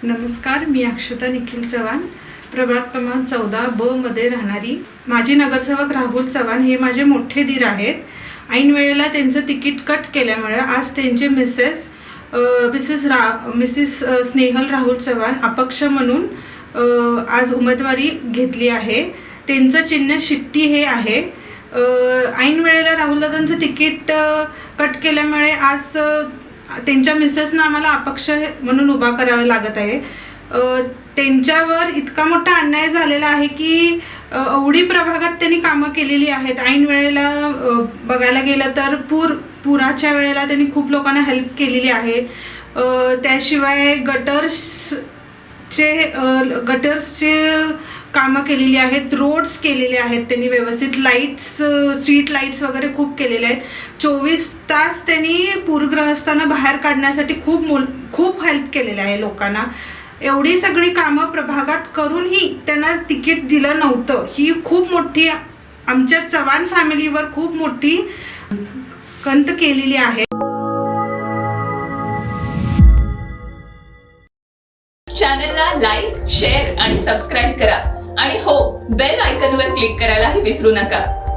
नमस्कार, मी अक्षता निखिल चव्हाण, प्रभाग क्रमांक 14 ब मध्ये राहणारी. माजी नगरसेवक राहुल चव्हाण हे माझे मोठे दीर आहेत. ऐन वेळेला त्यांचं तिकीट कट केल्यामुळे आज त्यांचे मिसेस स्नेहल राहुल चव्हाण अपक्ष म्हणून आज उमेदवारी घेतली आहे. त्यांचं चिन्ह शिट्टी हे आहे. ऐन वेळेला राहुलदादांचं तिकीट कट केल्यामुळे आज त्यांच्या मिसेसना आम्हाला अपक्ष म्हणून उभा करावं लागत आहे. त्यांच्यावर इतका मोठा अन्याय झालेला आहे की एवढी प्रभागात त्यांनी कामं केलेली आहेत. ऐन वेळेला बघायला गेलं तर पुराच्या वेळेला त्यांनी खूप लोकांना हेल्प केलेली आहे. त्याशिवाय गटर्सचे कामं केलेली आहेत, रोड्स केलेले आहेत त्यांनी व्यवस्थित, स्ट्रीट लाईट्स वगैरे खूप केलेले आहेत. 24 तास त्यांनी पूरग्रस्तांना बाहेर काढण्यासाठी खूप हेल्प केलेले आहे लोकांना. एवढी सगळी कामं प्रभागात करूनही त्यांना तिकीट दिलं नव्हतं. ही खूप मोठी आमच्या चव्हाण फॅमिलीवर खूप मोठी कंत केलेली आहे. चॅनलला लाईक, शेअर आणि सबस्क्राईब करा आणि हो, बेल आयकॉनवर क्लिक करायलाही विसरू नका.